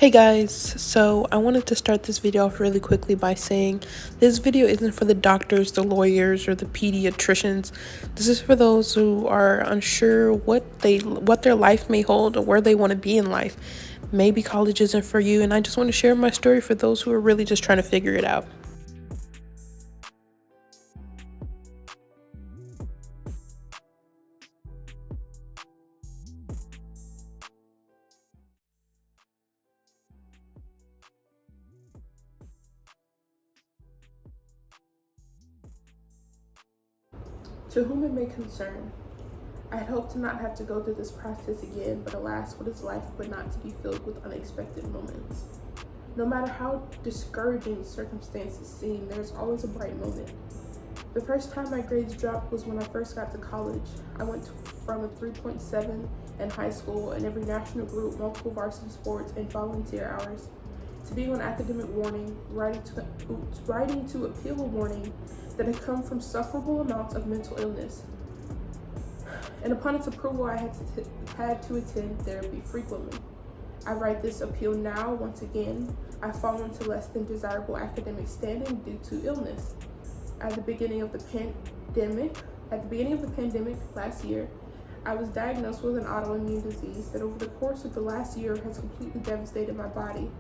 Hey guys, so I wanted to start this video off really quickly by saying this video isn't for the doctors, the lawyers, or the pediatricians. This is for those who are unsure what their life may hold or where they want to be in life. Maybe college isn't for you, and I just want to share my story for those who are really just trying to figure it out. To whom it may concern, I had hoped to not have to go through this process again, but alas, what is life but not to be filled with unexpected moments? No matter how discouraging the circumstances seem, there's always a bright moment. The first time my grades dropped was when I first got to college. I went from a 3.7 in high school in every national group, multiple varsity sports, and volunteer hours, to being on academic warning, writing to appeal a warning that had come from sufferable amounts of mental illness. And upon its approval, I had to attend therapy frequently. I write this appeal now. Once again, I've fallen to less than desirable academic standing due to illness. At the beginning of the pandemic last year, I was diagnosed with an autoimmune disease that over the course of the last year has completely devastated my body.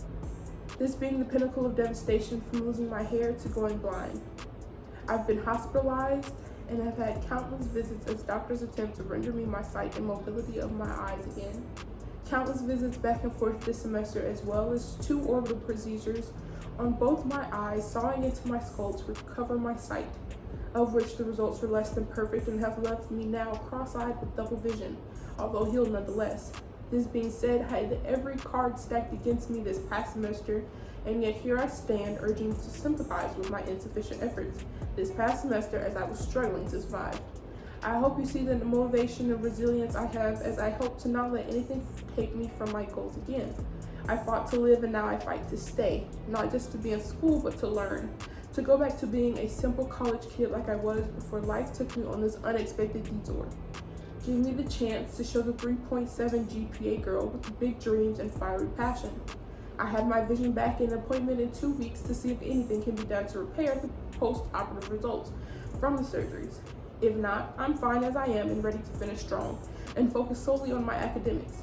This being the pinnacle of devastation from losing my hair to going blind. I've been hospitalized and have had countless visits as doctors attempt to render me my sight and mobility of my eyes again. Countless visits back and forth this semester, as well as 2 orbital procedures on both my eyes, sawing into my skull to recover my sight, of which the results were less than perfect and have left me now cross-eyed with double vision, although healed nonetheless. This being said, I had every card stacked against me this past semester, and yet here I stand urging you to sympathize with my insufficient efforts this past semester as I was struggling to survive. I hope you see the motivation and resilience I have, as I hope to not let anything take me from my goals again. I fought to live and now I fight to stay, not just to be in school but to learn, to go back to being a simple college kid like I was before life took me on this unexpected detour. Give me the chance to show the 3.7 GPA girl with big dreams and fiery passion. I have my vision back in an appointment in 2 weeks to see if anything can be done to repair the post-operative results from the surgeries. If not, I'm fine as I am and ready to finish strong and focus solely on my academics.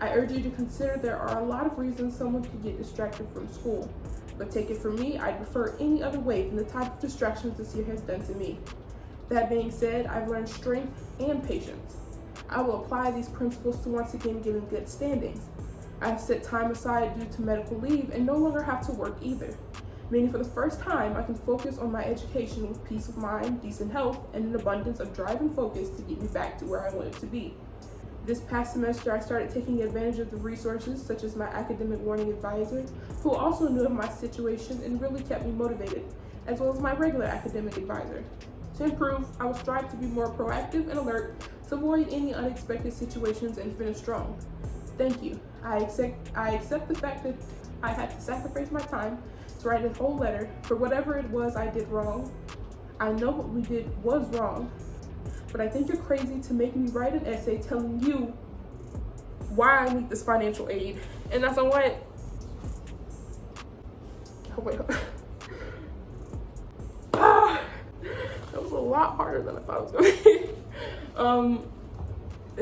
I urge you to consider there are a lot of reasons someone could get distracted from school, but take it from me, I'd prefer any other way than the type of distractions this year has done to me. That being said, I've learned strength and patience. I will apply these principles to once again get in good standings. I have set time aside due to medical leave and no longer have to work either, meaning for the first time I can focus on my education with peace of mind, decent health, and an abundance of drive and focus to get me back to where I wanted to be. This past semester, I started taking advantage of the resources such as my academic warning advisor, who also knew of my situation and really kept me motivated, as well as my regular academic advisor. To improve, I will strive to be more proactive and alert to avoid any unexpected situations and finish strong. Thank you. I accept the fact that I had to sacrifice my time to write a whole letter for whatever it was I did wrong. I know what we did was wrong, but I think you're crazy to make me write an essay telling you why I need this financial aid. And that's on what? Oh, wait. That was a lot harder than I thought it was going to be.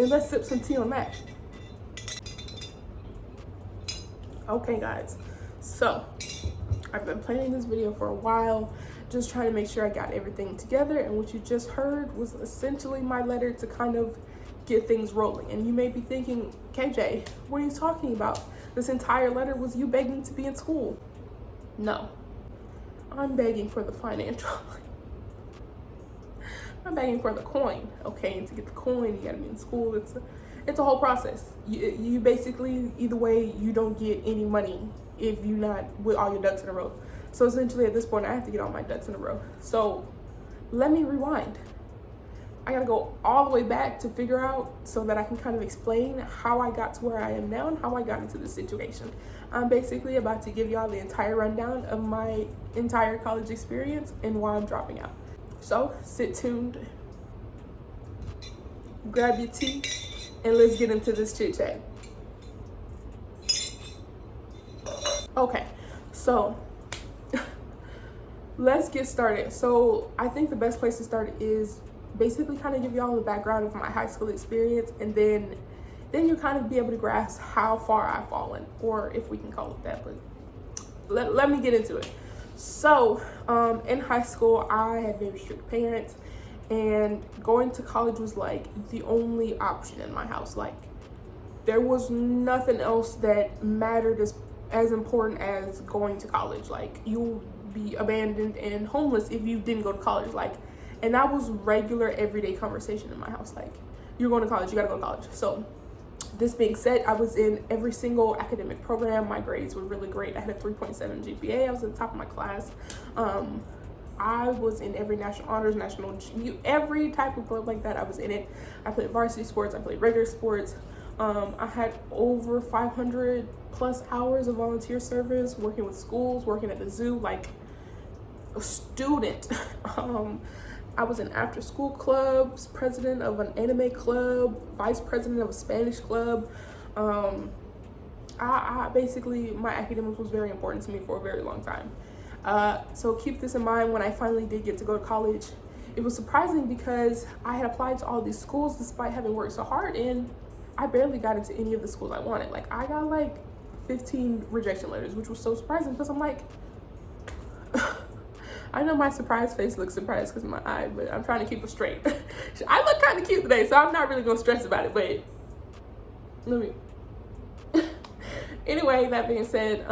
And let's sip some tea on that. Okay, guys. So, I've been planning this video for a while, just trying to make sure I got everything together, and what you just heard was essentially my letter to kind of get things rolling. And you may be thinking, KJ, what are you talking about? This entire letter was you begging to be in school. No, I'm begging for the financial. I'm begging for the coin, okay? And to get the coin, you gotta be in school. It's a whole process. You basically, either way, you don't get any money if you're not with all your ducks in a row. So essentially at this point, I have to get all my ducks in a row. So let me rewind. I gotta go all the way back to figure out so that I can kind of explain how I got to where I am now and how I got into this situation. I'm basically about to give y'all the entire rundown of my entire college experience and why I'm dropping out. So sit tuned, grab your tea, and let's get into this chit chat. Okay, so let's get started. So I think the best place to start is basically kind of give y'all the background of my high school experience, and then you kind of be able to grasp how far I've fallen, or if we can call it that, but let me get into it. So in high school, I had very strict parents, and going to college was like the only option in my house. Like, there was nothing else that mattered as important as going to college. Like, you'll be abandoned and homeless if you didn't go to college. Like, and that was regular everyday conversation in my house. Like, you're going to college, you gotta go to college. So this being said, I was in every single academic program. My grades were really great. I had a 3.7 GPA. I was at the top of my class. I was in every national honors, every type of club like that. I was in it. I played varsity sports. I played regular sports. I had over 500 plus hours of volunteer service, working with schools, working at the zoo, like a student. I was in after school clubs, president of an anime club, vice president of a Spanish club. I basically, my academics was very important to me for a very long time. So keep this in mind when I finally did get to go to college. It was surprising because I had applied to all these schools despite having worked so hard, and I barely got into any of the schools I wanted. Like, I got like 15 rejection letters, which was so surprising because I'm like, I know my surprise face looks surprised because of my eye, but I'm trying to keep it straight. I look kind of cute today, so I'm not really going to stress about it, but let me. Anyway, that being said,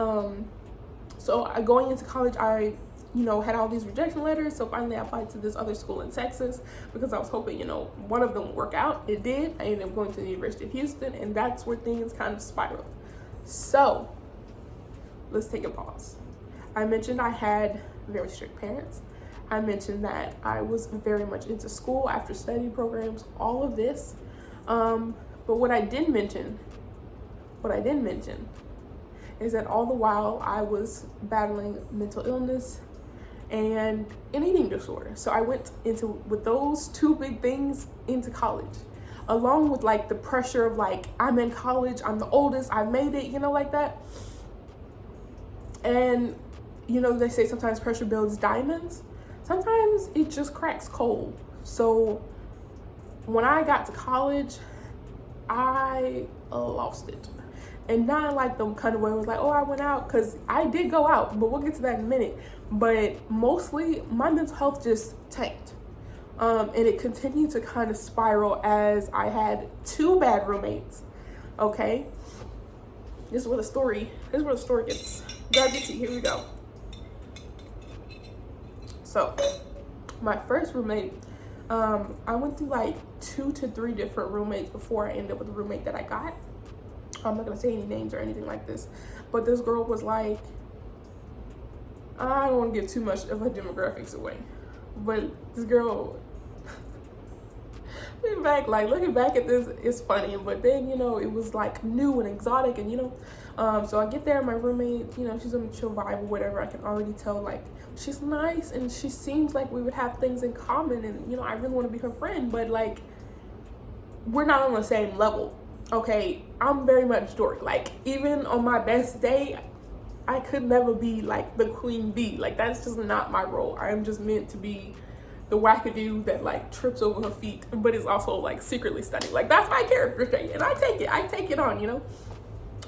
so going into college, I, had all these rejection letters. So finally I applied to this other school in Texas because I was hoping, one of them would work out. It did. I ended up going to the University of Houston, and that's where things kind of spiraled. So let's take a pause. I mentioned I had very strict parents. I mentioned that I was very much into school, after study programs, all of this. But what I didn't mention is that all the while I was battling mental illness and an eating disorder. So I went with those two big things into college, along with like the pressure of like, I'm in college, I'm the oldest, I made it, like that. And they say sometimes pressure builds diamonds. Sometimes it just cracks coal. So when I got to college, I lost it. And not like the kind of way it was like, oh, I went out, because I did go out, but we'll get to that in a minute. But mostly my mental health just tanked. And it continued to kind of spiral as I had two bad roommates. Okay. This is where the story gets gravity. Here we go. So my first roommate, I went through like 2 to 3 different roommates before I ended up with the roommate that I got. I'm not gonna say any names or anything like this, but this girl was like, I don't want to give too much of her demographics away, but this girl, looking back at this, it's funny, but then, it was like new and exotic, and, so I get there, my roommate, she's on a chill vibe or whatever. I can already tell, like, she's nice, and she seems like we would have things in common, and, I really want to be her friend, but, like, we're not on the same level. Okay, I'm very much dork. Like, even on my best day, I could never be like the queen bee. Like, that's just not my role. I am just meant to be the wackadoo that like trips over her feet, but is also like secretly stunning. Like, that's my character trait, and I take it on,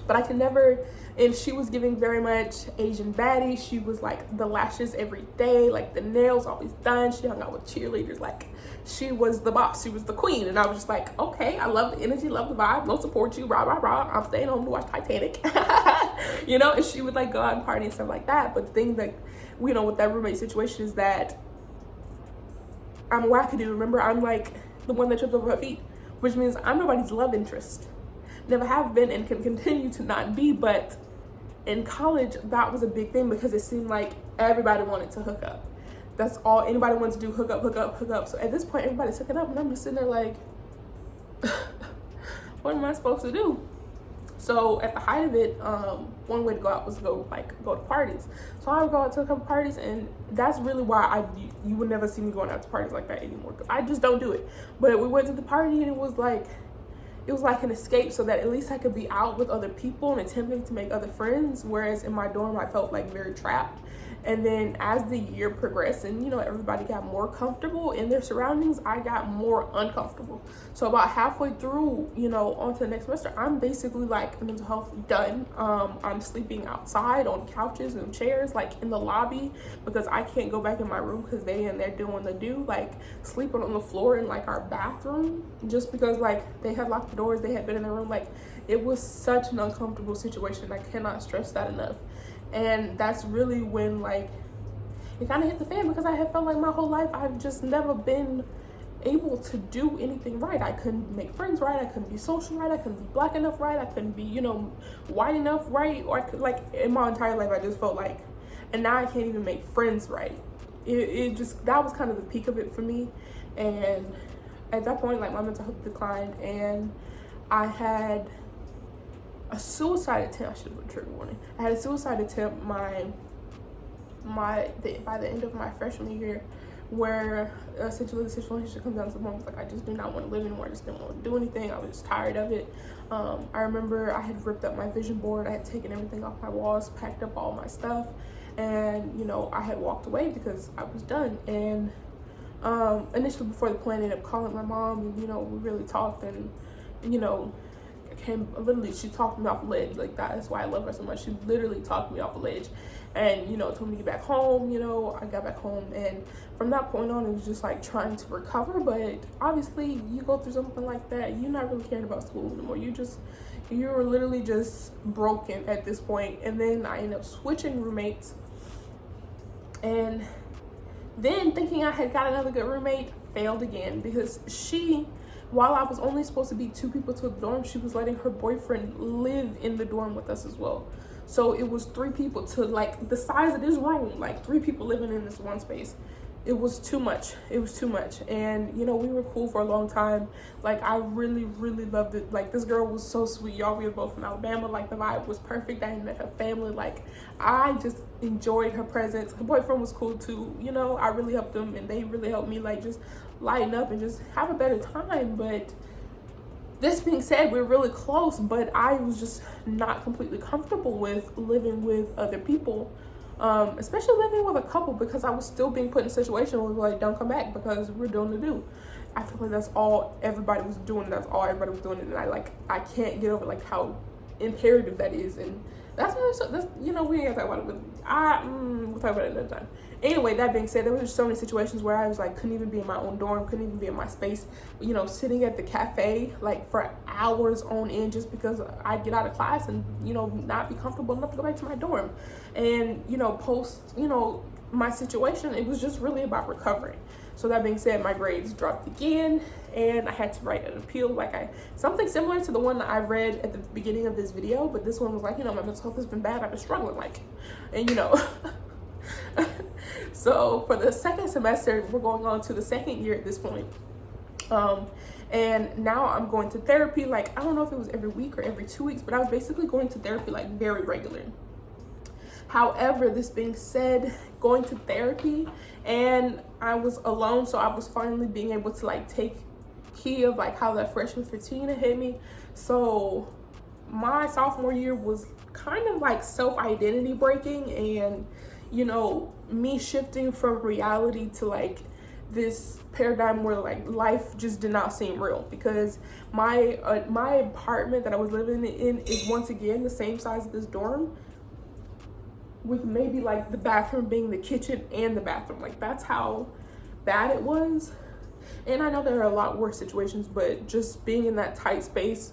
But I can never. And she was giving very much Asian baddie. She was like the lashes every day, like the nails always done. She hung out with cheerleaders. Like, she was the boss. She was the queen. And I was just like, okay, I love the energy, love the vibe, no support you, rah, rah, rah. I'm staying home to watch Titanic. And she would like go out and party and stuff like that. But the thing that, with that roommate situation is that I'm a wackadoo. Remember, I'm like the one that trips over her feet, which means I'm nobody's love interest. Never have been and can continue to not be, but in college, that was a big thing because it seemed like everybody wanted to hook up. That's all anybody wanted to do, hook up. So at this point, everybody's hooking up, and I'm just sitting there like, what am I supposed to do? So at the height of it, one way to go out was to go to parties. So I would go out to a couple parties, and that's really why you would never see me going out to parties like that anymore, because I just don't do it. But we went to the party, and it was like, it was like an escape, so that at least I could be out with other people and attempting to make other friends, whereas in my dorm I felt like very trapped. And then as the year progressed and, you know, everybody got more comfortable in their surroundings, I got more uncomfortable. So about halfway through, you know, on to the next semester, I'm basically like mental health done. I'm sleeping outside on couches and chairs, like in the lobby, because I can't go back in my room because they in there doing the do, like sleeping on the floor in like our bathroom, just because like they had locked the doors, they had been in their room. Like, it was such an uncomfortable situation. I cannot stress that enough. And that's really when like it kind of hit the fan, because I had felt like my whole life I've just never been able to do anything right. I couldn't make friends right, I couldn't be social right, I couldn't be black enough right, I couldn't be, you know, white enough right, or I could, like, in my entire life I just felt like, and now I can't even make friends right. It just, that was kind of the peak of it for me. And at that point, like, my mental health declined, and I had a suicide attempt. I should have put a trigger warning. I had a suicide attempt by the end of my freshman year, where essentially the situation comes down to the point was like, I just did not want to live anymore. I just didn't want to do anything. I was just tired of it. I remember I had ripped up my vision board. I had taken everything off my walls, packed up all my stuff, and, you know, I had walked away because I was done. And initially, before the plan, I ended up calling my mom, and, you know, we really talked, and, you know, she talked me off a ledge. Like, that's why I love her so much. She literally talked me off a ledge, and, you know, told me to get back home. You know, I got back home, and from that point on, it was just like trying to recover. But obviously, you go through something like that, you're not really caring about school anymore. You're literally just broken at this point. And then I ended up switching roommates, and then thinking I had got another good roommate, failed again, because while I was only supposed to be 2 people to the dorm, she was letting her boyfriend live in the dorm with us as well. So it was 3 people to, like, the size of this room, like 3 people living in this one space. It was too much. It was too much. And, you know, we were cool for a long time. Like, I really, really loved it. Like, this girl was so sweet. Y'all, we were both from Alabama. Like, the vibe was perfect. I had met her family. Like, I just enjoyed her presence. Her boyfriend was cool too. You know, I really helped them, and they really helped me, like, just lighten up and just have a better time. But this being said, we're really close, but I was just not completely comfortable with living with other people. Especially living with a couple, because I was still being put in a situation where, like, don't come back because we're doing the do. I feel like that's all everybody was doing. That's all everybody was doing, and I can't get over, like, how imperative that is. And that's you know, we ain't gonna talk about it, but we'll talk about it another time. Anyway, that being said, there was just so many situations where I was like, couldn't even be in my own dorm, couldn't even be in my space, you know, sitting at the cafe like for hours on end, just because I'd get out of class and, you know, not be comfortable enough to go back to my dorm. And, you know, post, you know, my situation, it was just really about recovering. So that being said, my grades dropped again, and I had to write an appeal, like something similar to the one that I read at the beginning of this video, but this one was like, you know, my mental health has been bad, I've been struggling, like, and, you know. So for the second semester, we're going on to the second year at this point. And now I'm going to therapy, like, I don't know if it was every week or every 2 weeks, but I was basically going to therapy like very regularly. However, this being said, going to therapy, and I was alone, so I was finally being able to, like, take key of, like, how that freshman fatigue hit me. So my sophomore year was kind of like self-identity breaking, and, you know, me shifting from reality to, like, this paradigm where, like, life just did not seem real, because my apartment that I was living in is once again the same size as this dorm, with maybe, like, the bathroom being the kitchen and the bathroom. Like, that's how bad it was. And I know there are a lot worse situations, but just being in that tight space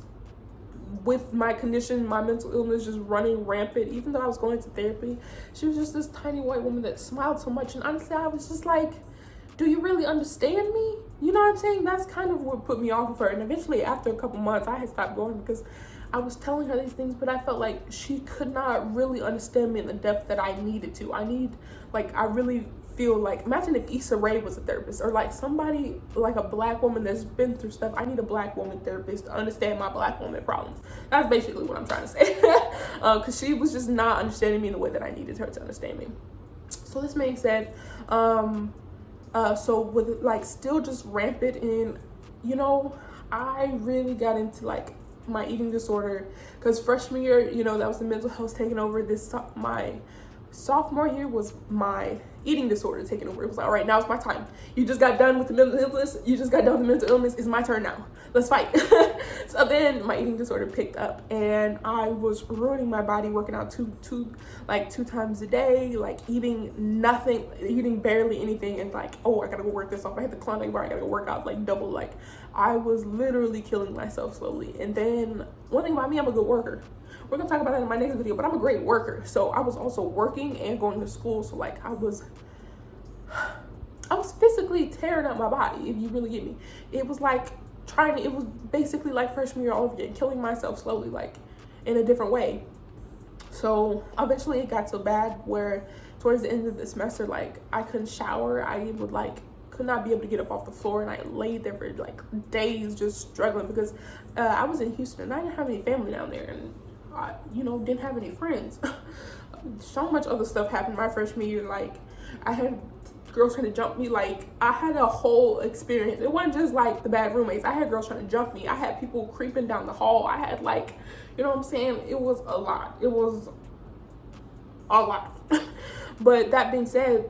with my condition, my mental illness just running rampant, even though I was going to therapy, she was just this tiny white woman that smiled so much. And honestly, I was just like, do you really understand me? You know what I'm saying? That's kind of what put me off of her. And eventually, after a couple months, I had stopped going, because I was telling her these things, but I felt like she could not really understand me in the depth that I needed to. I really feel like, imagine if Issa Rae was a therapist, or like somebody, like a black woman that's been through stuff. I need a black woman therapist to understand my black woman problems. That's basically what I'm trying to say. Because she was just not understanding me in the way that I needed her to understand me. So this being said, so with, like, still just rampant in, you know, I really got into like my eating disorder because freshman year, you know, that was the mental health taking over. My sophomore year was my eating disorder taking over. It was like, all right, now it's my time. You just got done with the mental illness. It's my turn now. Let's fight. So then my eating disorder picked up, and I was ruining my body, working out two times a day, like eating nothing, eating barely anything, and like, oh, I gotta go work this off. I had the climbing bar, I gotta go work out like double. Like I was literally killing myself slowly. And then one thing about me, I'm a good worker. We're gonna talk about that in my next video, but I'm a great worker. So I was also working and going to school. So like I was physically tearing up my body, if you really get me. It was like it was basically like freshman year all over again, killing myself slowly, like in a different way. So eventually it got so bad where towards the end of the semester, like I couldn't shower. I would could not be able to get up off the floor, and I laid there for like days just struggling because I was in Houston and I didn't have any family down there, and I, didn't have any friends. So much other stuff happened my freshman year. Like I had girls trying to jump me. Like I had a whole experience. It wasn't just like the bad roommates. I had girls trying to jump me. I had people creeping down the hall. I had you know what I'm saying? It was a lot. It was a lot. But that being said,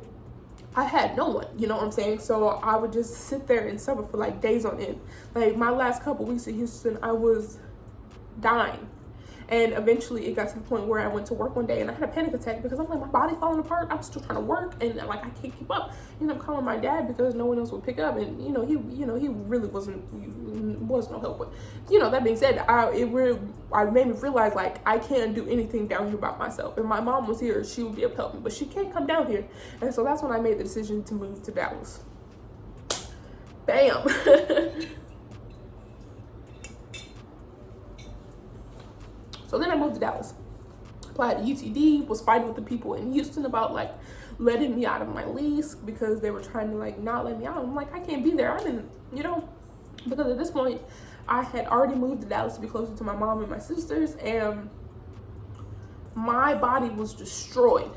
I had no one, you know what I'm saying? So I would just sit there and suffer for like days on end. Like my last couple weeks in Houston, I was dying. And eventually it got to the point where I went to work one day and I had a panic attack because I'm like, my body falling apart. I'm still trying to work and like I can't keep up. I'm calling my dad because no one else would pick up, and he really was no help. But that being said, I made me realize like I can't do anything down here by myself. If my mom was here, she would be able to help me, but she can't come down here. And so that's when I made the decision to move to Dallas. Bam. So then I moved to Dallas, applied to UTD, was fighting with the people in Houston about like letting me out of my lease because they were trying to like not let me out. I'm like, I can't be there. Because at this point I had already moved to Dallas to be closer to my mom and my sisters, and my body was destroyed.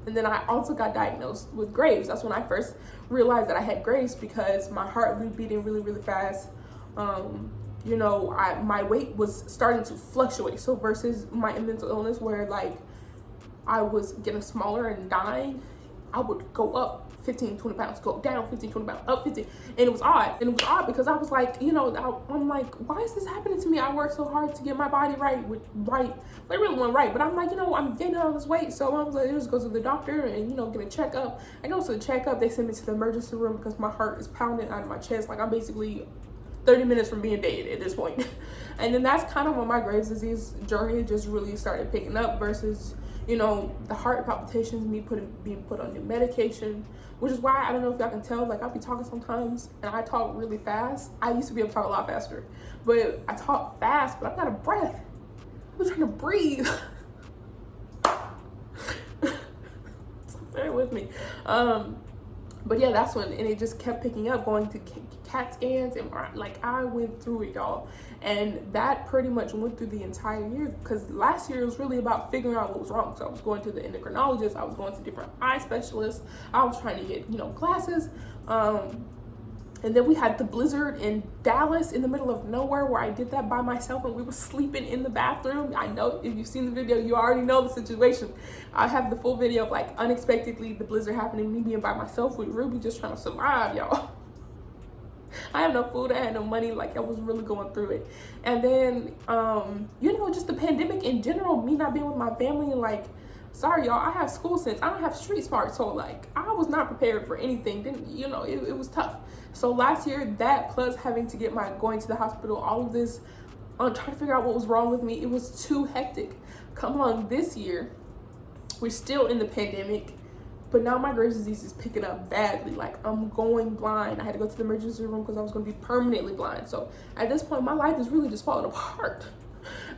And then I also got diagnosed with Graves. That's when I first realized that I had Graves because my heart was beating really, really fast. My weight was starting to fluctuate. So versus my mental illness where like I was getting smaller and dying, I would go up 15, 20 pounds, go down 15, 20 pounds, up 15. And it was odd. And it was odd because I was like, I'm like, why is this happening to me? I worked so hard to get my body right. They really weren't right. But I'm like, I'm gaining all this weight. So I was like, just go to the doctor and, get a checkup. I go to the checkup. They send me to the emergency room because my heart is pounding out of my chest. Like I'm basically 30 minutes from being dead at this point. And then that's kind of when my Graves' disease journey just really started picking up versus, the heart palpitations, me being put on new medication, which is why I don't know if y'all can tell, like I'll be talking sometimes and I talk really fast. I used to be able to talk a lot faster, but I talk fast, but I'm out of breath. I'm trying to breathe. So bear with me. But yeah, that's when, and it just kept picking up, going to CAT scans, and like I went through it, y'all. And that pretty much went through the entire year because last year it was really about figuring out what was wrong. So I was going to the endocrinologist, I was going to different eye specialists, I was trying to get, glasses. And then we had the blizzard in Dallas in the middle of nowhere where I did that by myself and we were sleeping in the bathroom. I know if you've seen the video, you already know the situation. I have the full video of like unexpectedly the blizzard happening, me being by myself with Ruby just trying to survive, y'all. I had no food, I had no money, like I was really going through it. And then, just the pandemic in general, me not being with my family, and like, sorry y'all, I have school sense, I don't have street smart, so like I was not prepared for anything. It was tough. So last year, that plus having to going to the hospital, all of this, trying to figure out what was wrong with me, it was too hectic. Come along this year, we're still in the pandemic, but now my Graves' disease is picking up badly. Like I'm going blind. I had to go to the emergency room because I was going to be permanently blind. So at this point, my life is really just falling apart,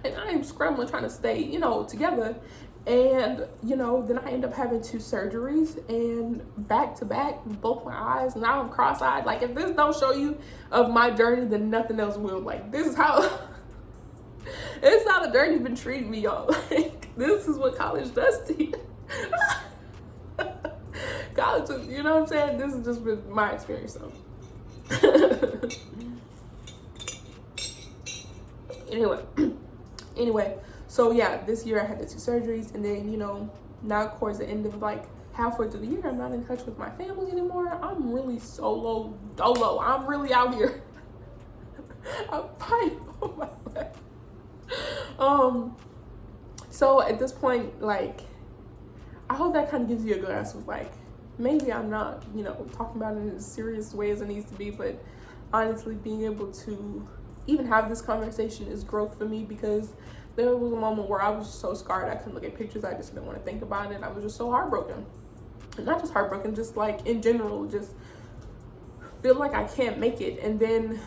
and I am scrambling trying to stay, together. And, then I end up having 2 surgeries and back to back, both my eyes. Now I'm cross-eyed. Like, if this don't show you of my journey, then nothing else will. Like, this is how the journey's been treating me, y'all. Like, this is what college does to you. College, you know what I'm saying? This has just been my experience, so. Anyway, anyway, so yeah, this year I had the 2 surgeries, and then, you know, now towards the end of like halfway through the year, I'm not in touch with my family anymore. I'm really solo dolo. I'm really out here. I'm fighting for my life. So at this point, like, I hope that kind of gives you a grasp of like, maybe I'm not, you know, talking about it in as serious way as it needs to be, but honestly, being able to even have this conversation is growth for me, because there was a moment where I was just so scarred I couldn't look at pictures. I just didn't want to think about it. I was just so heartbroken. And not just heartbroken, just like in general, just feel like I can't make it. And then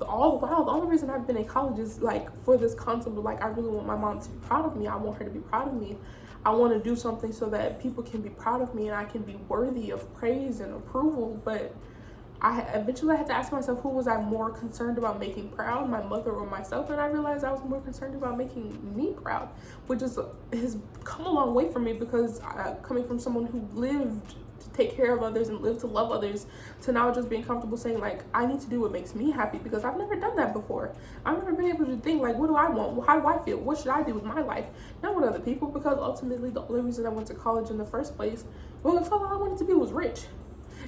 all the while, the only reason I've been in college is like for this concept of like, I really want my mom to be proud of me. I want her to be proud of me. I want to do something so that people can be proud of me and I can be worthy of praise and approval. But I eventually had to ask myself, who was I more concerned about making proud, my mother or myself? And I realized I was more concerned about making me proud, which has come a long way for me, because coming from someone who lived to take care of others and lived to love others, to now just being comfortable saying like, I need to do what makes me happy, because I've never done that before. I've never been able to think like, what do I want? How do I feel? What should I do with my life? Not with other people, because ultimately the only reason I went to college in the first place, well, that's all I wanted to be was rich.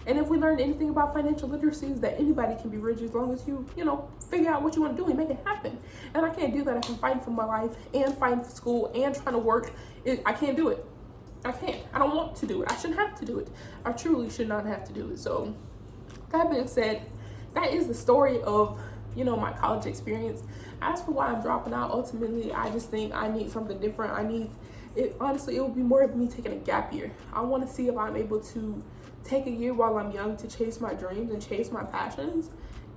And if we learned anything about financial literacy, is that anybody can be rich as long as you know, figure out what you want to do and make it happen. And I can't do that if I'm fighting for my life and fighting for school and trying to work. I can't do it. I can't. I don't want to do it. I shouldn't have to do it. I truly should not have to do it. So that being said, that is the story of, you know, my college experience. As for why I'm dropping out, ultimately, I just think I need something different. Honestly, it will be more of me taking a gap year. I want to see if I'm able to take a year while I'm young to chase my dreams and chase my passions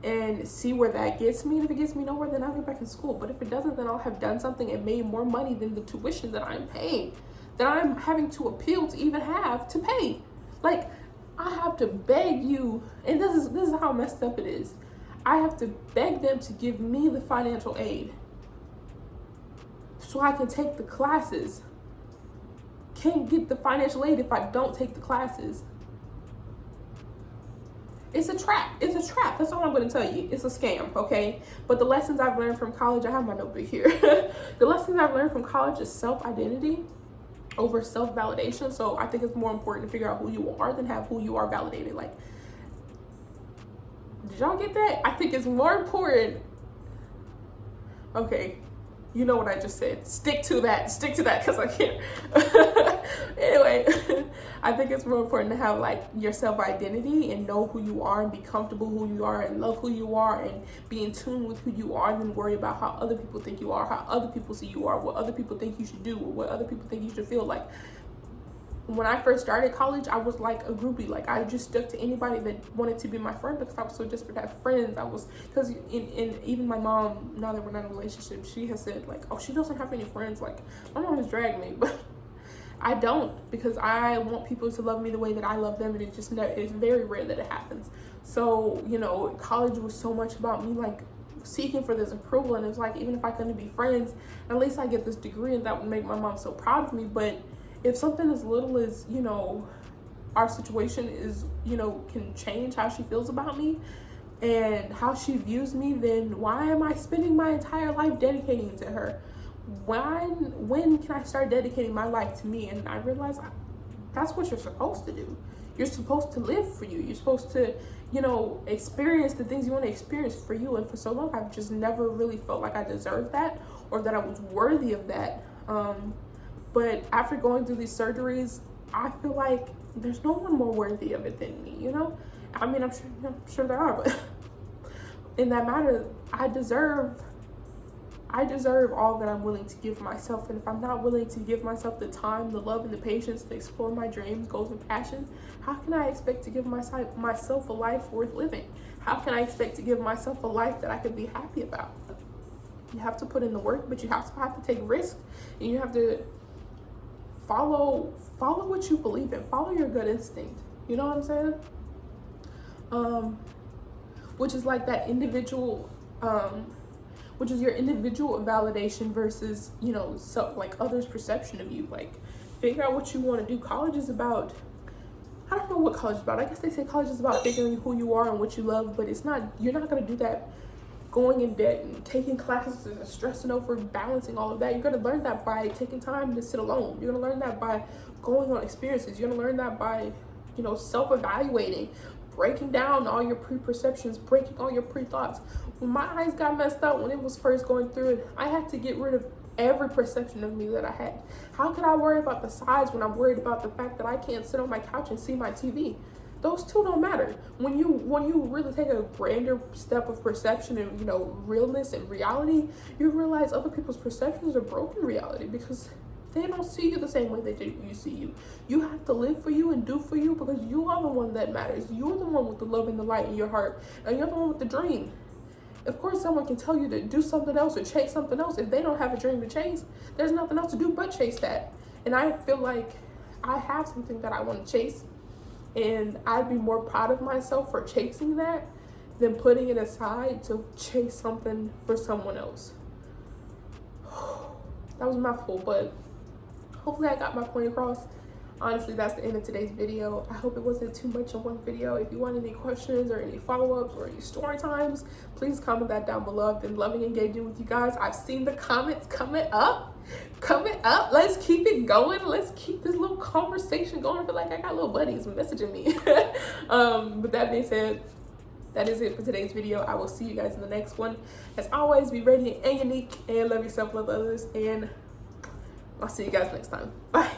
and see where that gets me. And if it gets me nowhere, then I'll get back in school. But if it doesn't, then I'll have done something and made more money than the tuition that I'm paying, that I'm having to appeal to even have to pay. Like, I have to beg you, and this is how messed up it is. I have to beg them to give me the financial aid so I can take the classes. Can't get the financial aid if I don't take the classes. It's a trap. It's a trap. That's all I'm going to tell you. It's a scam, okay? But the lessons I've learned from college, I have my notebook here. The lessons I've learned from college is self-identity over self-validation. So I think it's more important to figure out who you are than have who you are validated. Like, did y'all get that? I think it's more important. Okay, you know what I just said. Stick to that, because I can't. Anyway, I think it's more important to have like your self-identity and know who you are and be comfortable who you are and love who you are and be in tune with who you are, and then worry about how other people think you are, how other people see you are, what other people think you should do, or what other people think you should feel like. When I first started college, I was like a groupie. Like, I just stuck to anybody that wanted to be my friend, because I was so desperate to have friends. Because even my mom, now that we're not in a relationship, she has said like, oh, she doesn't have any friends. Like, my mom has dragged me, but I don't, because I want people to love me the way that I love them, and it's very rare that it happens. So, you know, college was so much about me like seeking for this approval, and it's like, even if I couldn't be friends, at least I get this degree, and that would make my mom so proud of me. But if something as little as, you know, our situation is, you know, can change how she feels about me and how she views me, then why am I spending my entire life dedicating it to her? When can I start dedicating my life to me? And I realized that's what you're supposed to do. You're supposed to live for you. You're supposed to, you know, experience the things you want to experience for you. And for so long, I've just never really felt like I deserved that or that I was worthy of that. But after going through these surgeries, I feel like there's no one more worthy of it than me, you know? I mean, I'm sure there are, but in that matter, I deserve all that I'm willing to give myself. And if I'm not willing to give myself the time, the love, and the patience to explore my dreams, goals, and passions, how can I expect to give myself a life worth living? How can I expect to give myself a life that I could be happy about? You have to put in the work, but you also have to take risks, and you have to follow what you believe in. Follow your gut instinct. You know what I'm saying? Which is like that individual, which is your individual validation versus, you know, like others' perception of you. Like, figure out what you want to do. College is about, I don't know what college is about. I guess they say college is about figuring who you are and what you love, but it's not. You're not going to do that going in debt and taking classes and stressing over balancing all of that. You're going to learn that by taking time to sit alone. You're going to learn that by going on experiences. You're going to learn that by, self-evaluating, breaking down all your preperceptions, breaking all your pre-thoughts. When my eyes got messed up, when it was first going through it, I had to get rid of every perception of me that I had. How could I worry about the size when I'm worried about the fact that I can't sit on my couch and see my TV? Those two don't matter. When you really take a grander step of perception and realness and reality, you realize other people's perceptions are broken reality because they don't see you the same way that you see you. You have to live for you and do for you because you are the one that matters. You're the one with the love and the light in your heart, and you're the one with the dream. Of course, someone can tell you to do something else or chase something else. If they don't have a dream to chase, there's nothing else to do but chase that. And I feel like I have something that I want to chase, and I'd be more proud of myself for chasing that than putting it aside to chase something for someone else. That was a mouthful, but hopefully I got my point across. Honestly, that's the end of today's video. I hope it wasn't too much in one video. If you want any questions or any follow-ups or any story times, please comment that down below. I've been loving engaging with you guys. I've seen the comments coming up. Let's keep it going. Let's keep this little conversation going. I feel like I got little buddies messaging me. But that being said, that is it for today's video. I will see you guys in the next one. As always, be radiant and unique and love yourself, love others, and I'll see you guys next time. Bye.